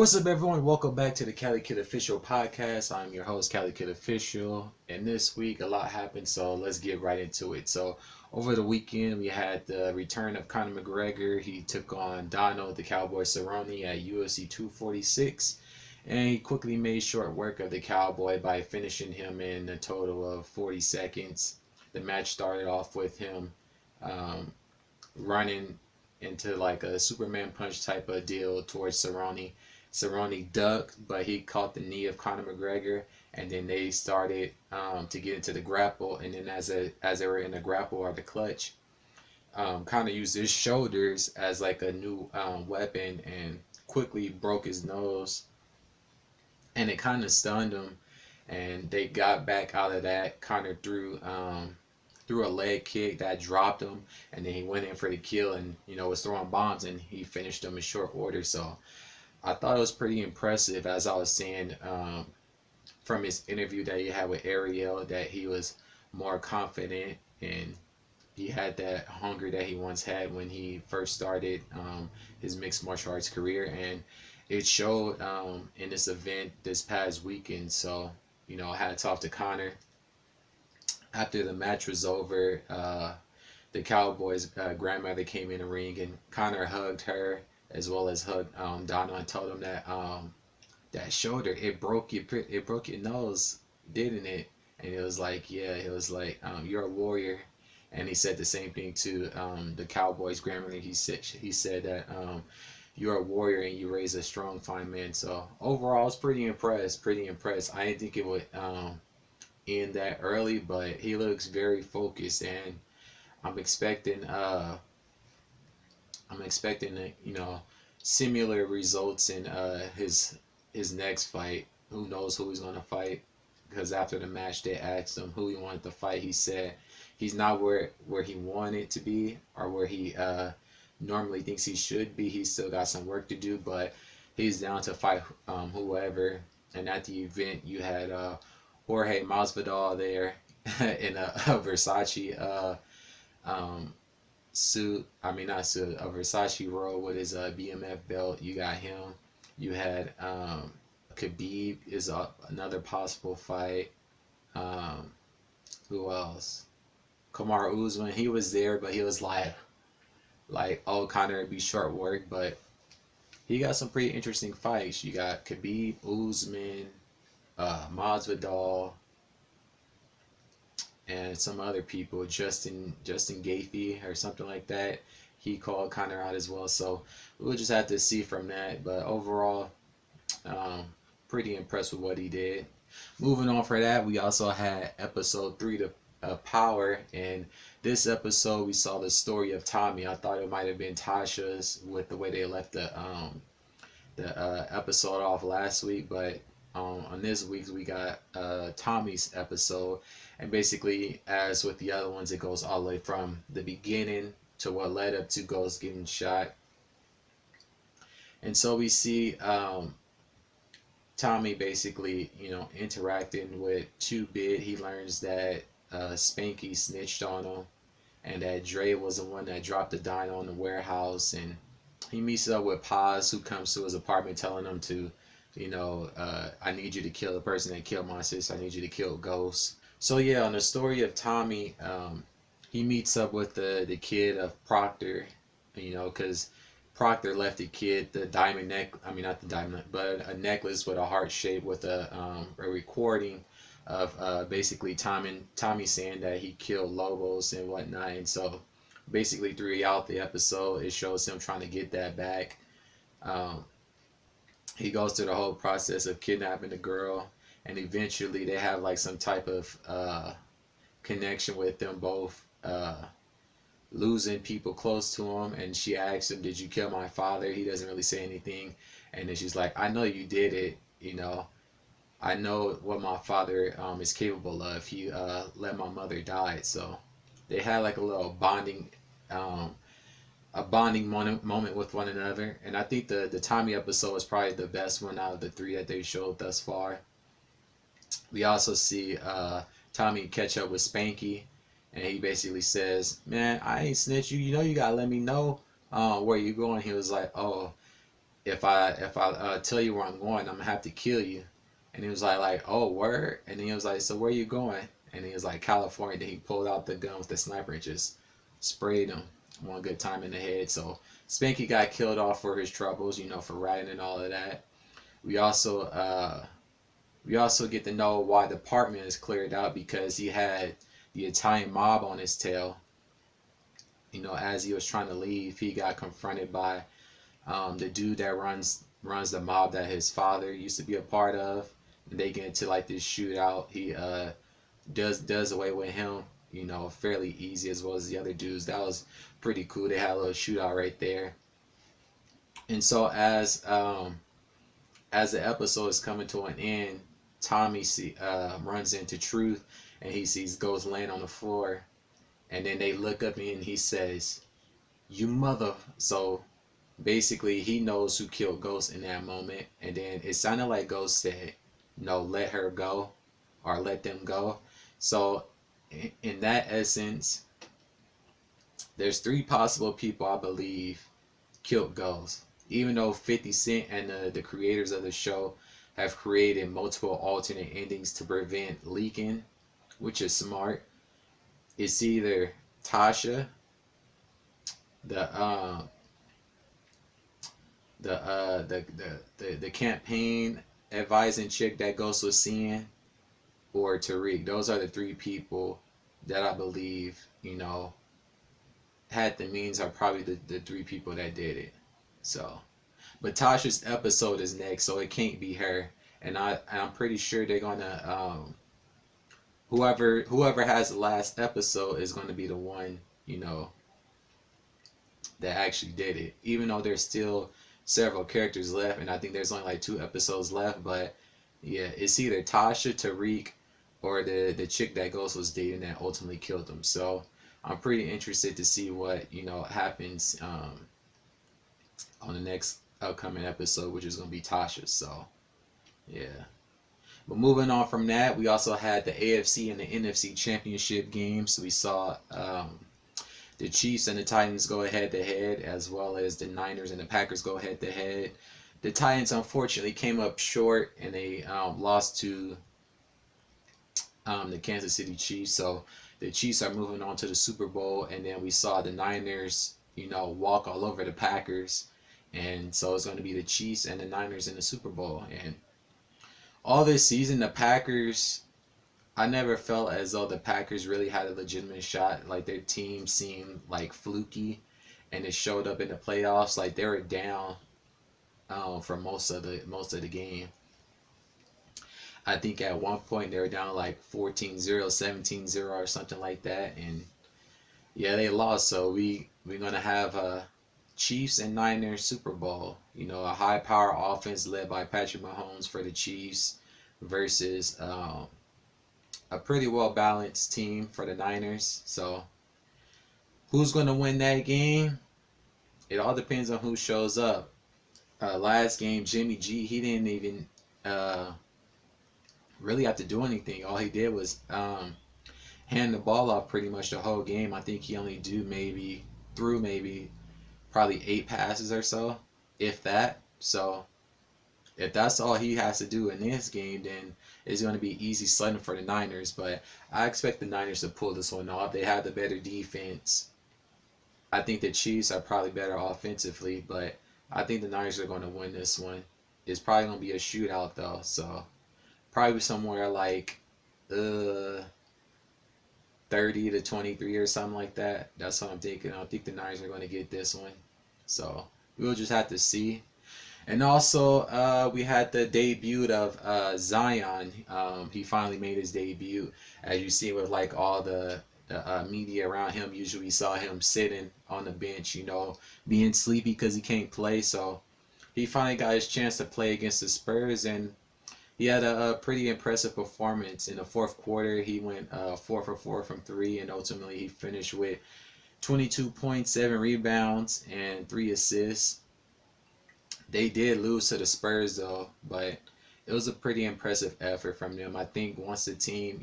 What's up, everyone? Welcome back to the CaliKidOfficial Podcast. I'm your host, CaliKidOfficial, and this week a lot happened, so let's get right into it. So, over the weekend, we had the return of Conor McGregor. He took on Donald The Cowboy Cerrone at UFC 246, and he quickly made short work of the Cowboy by finishing him in a total of 40 seconds. The match started off with him running into like a Superman punch type of deal towards Cerrone. Cerrone ducked, but he caught the knee of Conor McGregor, and then they started to get into the grapple. And then as they were in the grapple or the clutch, Conor used his shoulders as like a new weapon and quickly broke his nose, and it kind of stunned him. And they got back out of that. Conor threw a leg kick that dropped him, and then he went in for the kill, and was throwing bombs, and he finished them in short order. So I thought it was pretty impressive, as I was saying, from his interview that he had with Ariel, that he was more confident and he had that hunger that he once had when he first started his mixed martial arts career, and it showed in this event this past weekend. So, hats off to Conor. After the match was over, the Cowboys' grandmother came in the ring, and Conor hugged her as well as hugged Donald, and told him that that shoulder, it broke your nose, didn't it? And it was like, yeah, it was like, you're a warrior. And he said the same thing to the Cowboys' grandmother. He said that you're a warrior and you raise a strong, fine man. So overall, I was pretty impressed. I didn't think it would end that early, but he looks very focused, and I'm expecting similar results in his next fight. Who knows who he's gonna fight? Because after the match, they asked him who he wanted to fight. He said he's not where he wanted to be, or where he normally thinks he should be. He's still got some work to do, but he's down to fight whoever. And at the event, you had Jorge Masvidal there in a Versace suit. I mean, not suit, a Versace robe with his BMF belt. You got him. You had Khabib is another possible fight. Who else? Kamaru Usman. He was there, but he was like, oh, Conor, it'd be short work. But he got some pretty interesting fights. You got Khabib, Usman, Masvidal, and some other people, Justin Gaethje or something like that. He called Conor out as well. So we'll just have to see from that. But overall, pretty impressed with what he did. Moving on for that, we also had episode 3 of Power. And this episode, we saw the story of Tommy. I thought it might have been Tasha's with the way they left the episode off last week, but on this week's we got Tommy's episode, and basically, as with the other ones, it goes all the way from the beginning to what led up to Ghost getting shot. And so we see Tommy basically, interacting with 2-Bit. He learns that Spanky snitched on him, and that Dre was the one that dropped the dino in the warehouse. And he meets up with Paz, who comes to his apartment telling him to, I need you to kill the person that killed my sister. I need you to kill Ghost. So yeah, on the story of Tommy, he meets up with the kid of Proctor, because Proctor left the kid the diamond neck. I mean, not the diamond, but a necklace with a heart shape with a recording of basically Tommy saying that he killed Lobos and whatnot. And so basically throughout the episode, it shows him trying to get that back. He goes through the whole process of kidnapping the girl, and eventually they have like some type of connection with them both losing people close to him. And she asks him, did you kill my father? He doesn't really say anything, and then she's like, I know you did it. I know what my father is capable of. He let my mother die. So they had like a little bonding moment with one another. And I think the Tommy episode was probably the best one out of the 3 that they showed thus far. We also see Tommy catch up with Spanky, and he basically says, man, I ain't snitch you. You gotta let me know where you going. He was like, oh, if I tell you where I'm going, I'm gonna have to kill you. And he was like, oh, word. And then he was like, so where you going? And he was like, California. Then he pulled out the gun with the sniper and just sprayed him one good time in the head. So Spanky got killed off for his troubles, for ratting and all of that. We also get to know why the apartment is cleared out, because he had the Italian mob on his tail. As he was trying to leave, he got confronted by the dude that runs the mob that his father used to be a part of. And they get into like this shootout. He does away with him, fairly easy, as well as the other dudes. That was pretty cool. They had a little shootout right there. And so as the episode is coming to an end, Tommy runs into Truth, and he sees Ghost laying on the floor. And then they look up and he says, "You mother." So basically, he knows who killed Ghost in that moment. And then it sounded like Ghost said, "No, let her go," or "let them go." So in that essence, there's 3 possible people I believe killed Ghost. Even though 50 Cent and the creators of the show have created multiple alternate endings to prevent leaking, which is smart. It's either Tasha, the campaign advising chick that Ghost was seeing, or Tariq. Those are the 3 people that I believe, had the means, are probably the 3 people that did it. So, but Tasha's episode is next, so it can't be her. And I'm pretty sure they're gonna whoever has the last episode is gonna be the one, that actually did it. Even though there's still several characters left, and I think there's only like 2 episodes left. But yeah, it's either Tasha, Tariq, or the chick that Ghost was dating that ultimately killed him. So I'm pretty interested to see what happens on the next upcoming episode, which is gonna be Tasha. So yeah. But moving on from that, we also had the AFC and the NFC Championship games. We saw the Chiefs and the Titans go head to head, as well as the Niners and the Packers go head to head. The Titans unfortunately came up short, and they lost to the Kansas City Chiefs. So the Chiefs are moving on to the Super Bowl, and then we saw the Niners, walk all over the Packers. And so it's going to be the Chiefs and the Niners in the Super Bowl. And all this season, the Packers, I never felt as though the Packers really had a legitimate shot. Like, their team seemed like fluky, and it showed up in the playoffs. Like, they were down for most of the game. I think at one point they were down like 14-0, 17-0 or something like that. And yeah, they lost. So we're going to have a Chiefs and Niners Super Bowl. A high power offense led by Patrick Mahomes for the Chiefs versus a pretty well balanced team for the Niners. So who's going to win that game? It all depends on who shows up. Last game, Jimmy G, he didn't even really have to do anything. All he did was hand the ball off pretty much the whole game. I think he only threw probably 8 passes or so, if that. So if that's all he has to do in this game, then it's going to be easy sledding for the Niners. But I expect the Niners to pull this one off. They have the better defense. I think the Chiefs are probably better offensively, but I think the Niners are going to win this one. It's probably going to be a shootout, though. So probably somewhere like 30-23 or something like that. That's what I'm thinking. I think the Niners are going to get this one. So we'll just have to see. And also, we had the debut of Zion. He finally made his debut. As you see with like all the media around him, usually we saw him sitting on the bench, being sleepy because he can't play. So he finally got his chance to play against the Spurs, and he had a pretty impressive performance. In the fourth quarter, he went 4 for 4 from 3, and ultimately he finished with 22 points, 7 rebounds, and 3 assists. They did lose to the Spurs, though, but it was a pretty impressive effort from them. I think once the team,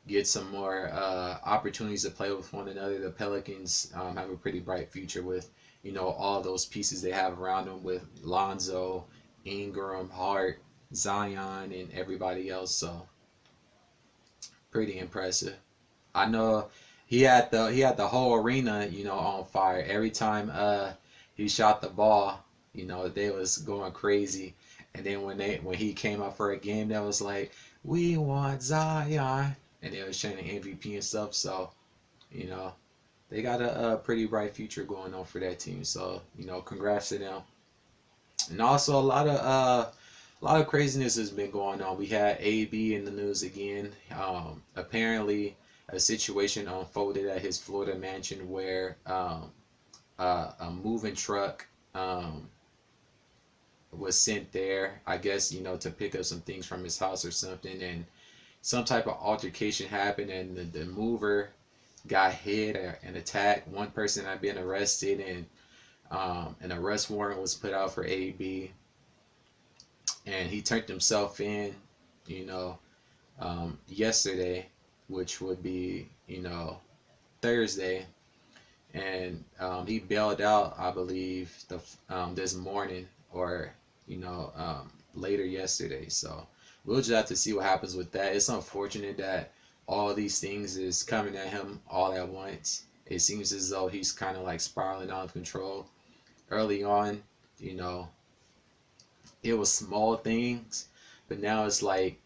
get some more opportunities to play with one another, the Pelicans have a pretty bright future with, all those pieces they have around them with Lonzo, Ingram, Hart, Zion, and everybody else. So pretty impressive. I know he had the whole arena, on fire. Every time he shot the ball, they was going crazy. And then when he came up for a game, that was like, we want Zion, and they was chanting MVP and stuff. So you know they got a pretty bright future going on for that team. So congrats to them. And also a lot of craziness has been going on. We had AB in the news again. Apparently, a situation unfolded at his Florida mansion where a moving truck was sent there, I guess, to pick up some things from his house or something, and some type of altercation happened, and the mover got hit and attacked. One person had been arrested, and an arrest warrant was put out for AB, and he turned himself in, you know, yesterday, which would be, Thursday, and he bailed out, I believe, this morning or later yesterday. So we'll just have to see what happens with that. It's unfortunate that all of these things is coming at him all at once. It seems as though he's kind of like spiraling out of control. Early on, you know, it was small things, but now it's like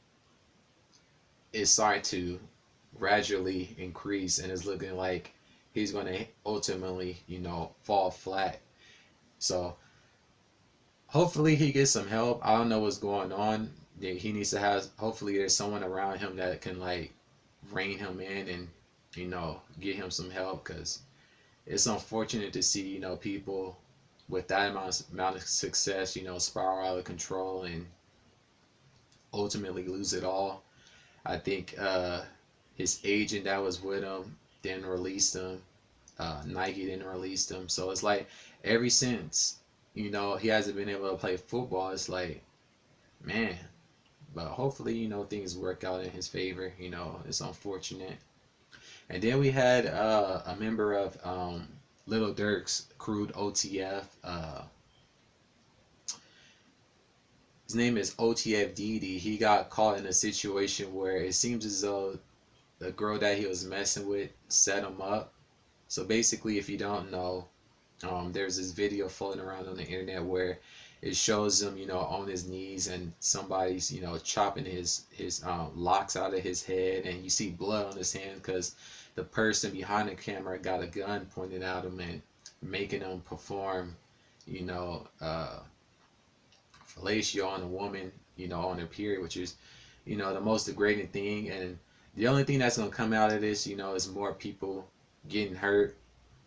it's starting to gradually increase, and it's looking like he's going to ultimately, fall flat. So hopefully he gets some help. I don't know what's going on. He needs to have, hopefully there's someone around him that can like rein him in and, get him some help, because it's unfortunate to see, people with that amount of success, spiral out of control and ultimately lose it all. I think his agent that was with him didn't release him. Nike didn't release him. So it's like ever since, he hasn't been able to play football. It's like, man. But hopefully, things work out in his favor. It's unfortunate. And then we had a member of Lil Durk's crew, OTF. His name is OTF Dede. He got caught in a situation where it seems as though the girl that he was messing with set him up. So basically, if you don't know, there's this video floating around on the internet where it shows him, on his knees, and somebody's, chopping his locks out of his head, and you see blood on his hand because the person behind the camera got a gun pointed at him and making him perform, fellatio on a woman, on her period, which is, the most degrading thing. And the only thing that's gonna come out of this, is more people getting hurt,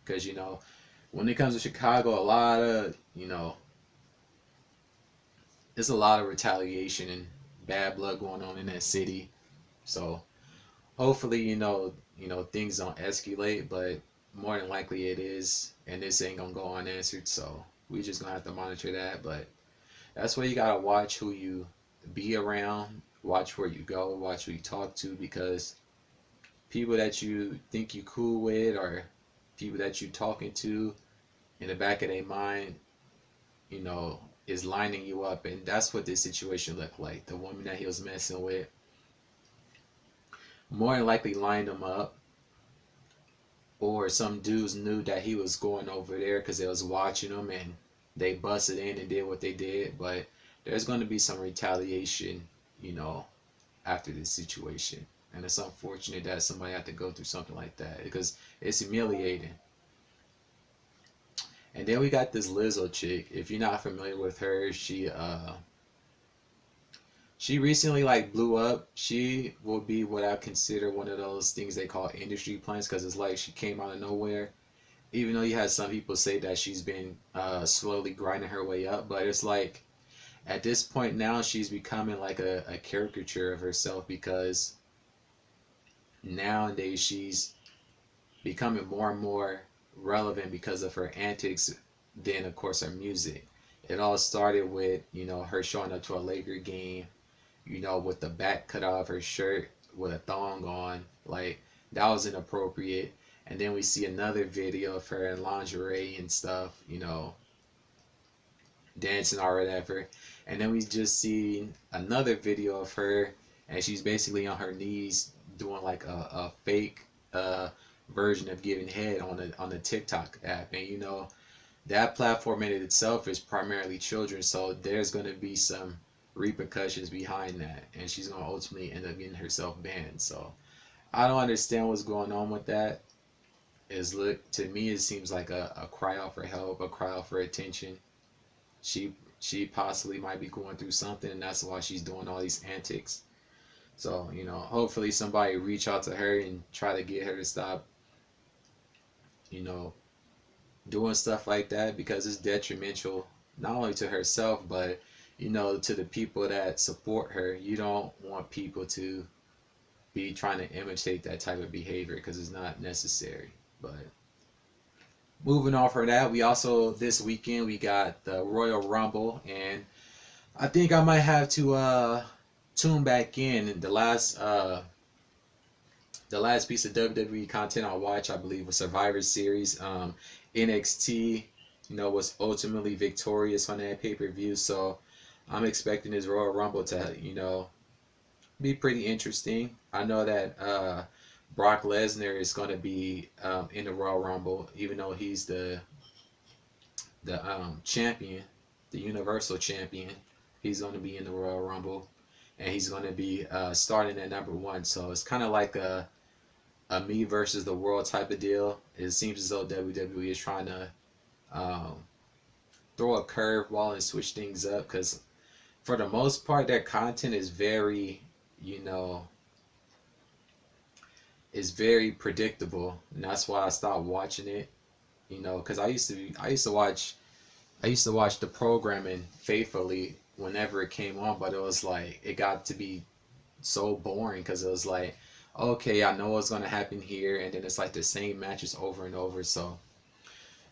because when it comes to Chicago, a lot of, there's a lot of retaliation and bad blood going on in that city. So hopefully, things don't escalate, but more than likely it is, and this ain't gonna go unanswered. So we just gonna have to monitor that. But that's why you gotta watch who you be around, watch where you go, watch who you talk to, because people that you think you cool with, or people that you talking to, in the back of their mind, is lining you up. And that's what this situation looked like. The woman that he was messing with more than likely lined him up, or some dudes knew that he was going over there because they was watching him, and they busted in and did what they did. But there's going to be some retaliation, after this situation. And it's unfortunate that somebody had to go through something like that, because it's humiliating. And then we got this Lizzo chick. If you're not familiar with her, she recently like blew up. She will be what I consider one of those things they call industry plants, because it's like she came out of nowhere. Even though you had some people say that she's been slowly grinding her way up, but it's like at this point now she's becoming like a caricature of herself, because nowadays she's becoming more and more relevant because of her antics than of course her music. It all started with her showing up to a Laker game, with the back cut off her shirt with a thong on. Like, that was inappropriate. And then we see another video of her in lingerie and stuff, dancing or whatever. And then we just see another video of her, and she's basically on her knees doing like a fake version of giving head on the TikTok app. And that platform in itself is primarily children, so there's going to be some repercussions behind that, and she's going to ultimately end up getting herself banned. So I don't understand what's going on with that. To me, it seems like a cry out for help, a cry out for attention. She possibly might be going through something, and that's why she's doing all these antics. So hopefully somebody reach out to her and try to get her to stop doing stuff like that, because it's detrimental not only to herself, but to the people that support her. You don't want people to be trying to imitate that type of behavior, because it's not necessary. But moving on from that, we also, this weekend, we got the Royal Rumble, and I think I might have to tune back in. And the last piece of WWE content I watched, I believe, was Survivor Series. NXT, was ultimately victorious on that pay-per-view, so I'm expecting this Royal Rumble to, be pretty interesting. I know that Brock Lesnar is going to be in the Royal Rumble, even though he's the champion, the Universal Champion. He's going to be in the Royal Rumble, and he's going to be starting at number 1. So it's kind of like a me versus the world type of deal. It seems as though WWE is trying to throw a curveball and switch things up, because for the most part, their content is very, is very predictable, and that's why I stopped watching it. Because I used to watch the programming faithfully whenever it came on, but it was like, it got to be so boring, because it was like, okay, I know what's going to happen here, and then it's like the same matches over and over. So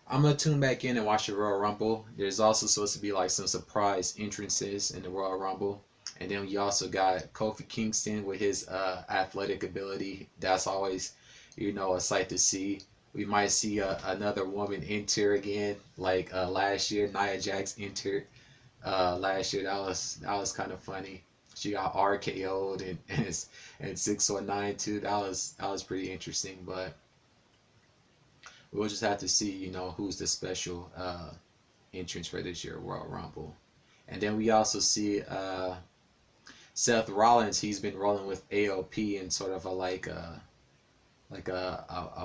I'm going to tune back in and watch the Royal Rumble. There's also supposed to be like some surprise entrances in the Royal Rumble. And then we also got Kofi Kingston with his athletic ability. That's always, a sight to see. We might see another woman enter again, like last year. Nia Jax entered last year. That was kind of funny. She got RKO'd and 619 too. That was pretty interesting. But we'll just have to see, who's the special entrance for this year Royal Rumble. And then we also see Seth Rollins. He's been rolling with AOP in sort of a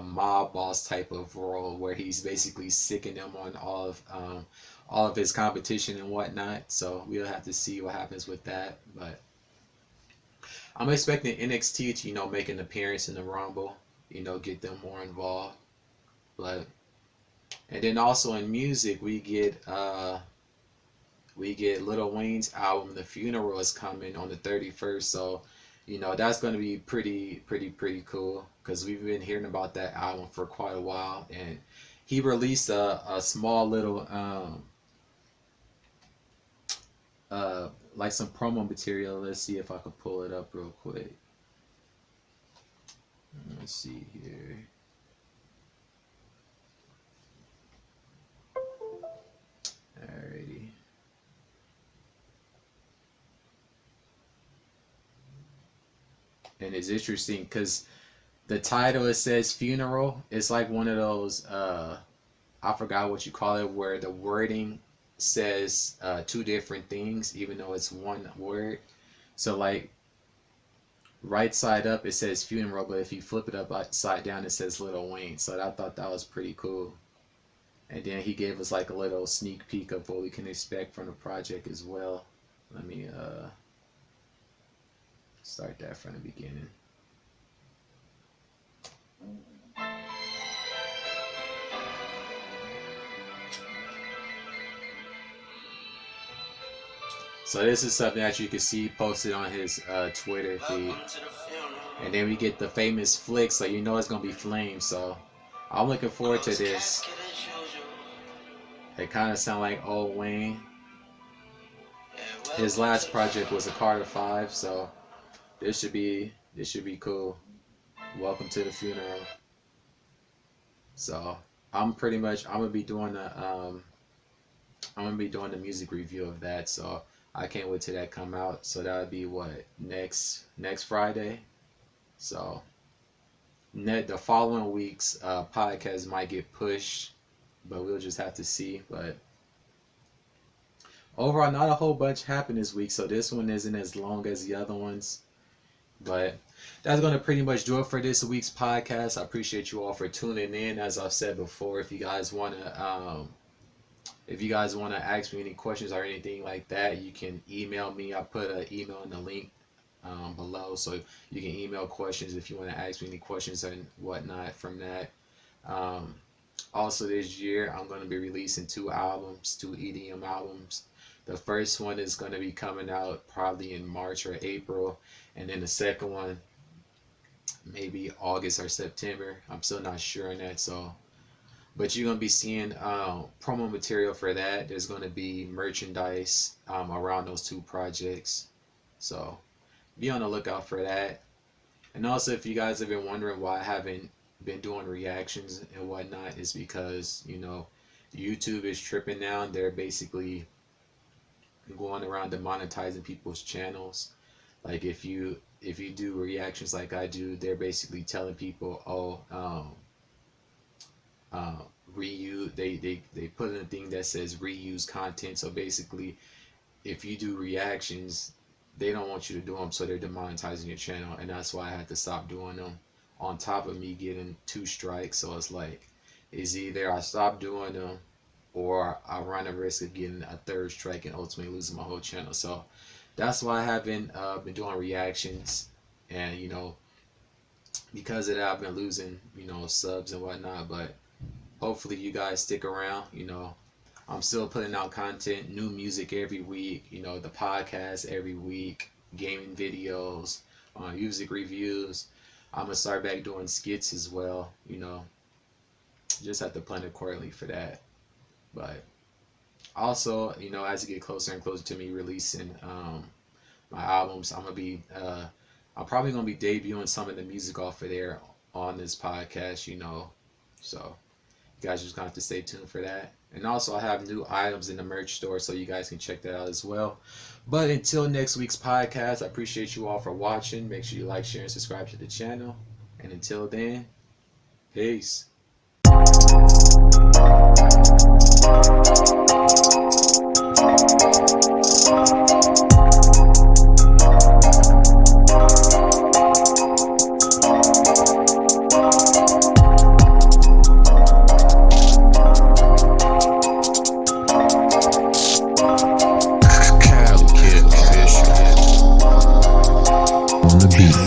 mob boss type of role, where he's basically sicking them on all of his competition and whatnot. So we'll have to see what happens with that. But I'm expecting NXT to make an appearance in the Rumble, get them more involved. And then also in music, we get Lil Wayne's album The Funeral is coming on the 31st. So that's going to be pretty cool, because we've been hearing about that album for quite a while. And he released a small little like some promo material. Let's see if I can pull it up real quick. Let's see here. Alrighty. And it's interesting because the title, it says funeral. It's like one of those I forgot what you call it, where the wording says two different things even though it's one word. So like right side up it says funeral, but if you flip it upside down it says Lil Wayne. So I thought that was pretty cool. And then he gave us like a little sneak peek of what we can expect from the project as well. Let me start that from the beginning. So this is something that you can see posted on his Twitter feed. And then we get the famous flick, so you know it's going to be flames. So I'm looking forward to this. It kind of sound like old Wayne. His last project was a Carter 5, so this should be cool. Welcome to the funeral. So I'm gonna be doing the music review of that. So I can't wait till that come out. So that would be what, next Friday. So the following week's podcast might get pushed, but we'll just have to see. But overall, not a whole bunch happened this week, so this one isn't as long as the other ones. But that's going to pretty much do it for this week's podcast. I appreciate you all for tuning in. As I've said before, if you guys want to ask me any questions or anything like that, you can email me. I put an email in the link below, so you can email questions if you want to ask me any questions and whatnot from that. Also this year, I'm going to be releasing two EDM albums. The first one is going to be coming out probably in March or April, and then the second one maybe August or September. I'm still not sure on that, but you're going to be seeing promo material for that. There's going to be merchandise around those two projects, so be on the lookout for that. And also, if you guys have been wondering why I haven't been doing reactions and whatnot, is because, YouTube is tripping now. They're basically going around demonetizing people's channels. Like if you do reactions like I do, they're basically telling people, reuse. They put in a thing that says reuse content. So basically, if you do reactions, they don't want you to do them, so they're demonetizing your channel, and that's why I had to stop doing them. On top of me getting 2 strikes, so it's either I stop doing them, or I run the risk of getting a 3rd strike and ultimately losing my whole channel. So that's why I haven't been doing reactions, and because of that, I've been losing subs and whatnot. But hopefully you guys stick around. I'm still putting out content, new music every week, the podcast every week, gaming videos, music reviews. I'm gonna start back doing skits as well, just have to plan accordingly for that. But also, as you get closer and closer to me releasing my albums, I'm probably gonna be debuting some of the music off of there on this podcast, so you guys just gonna have to stay tuned for that. And also, I have new items in the merch store, so you guys can check that out as well. But until next week's podcast, I appreciate you all for watching. Make sure you like, share, and subscribe to the channel. And until then, peace. On the beat.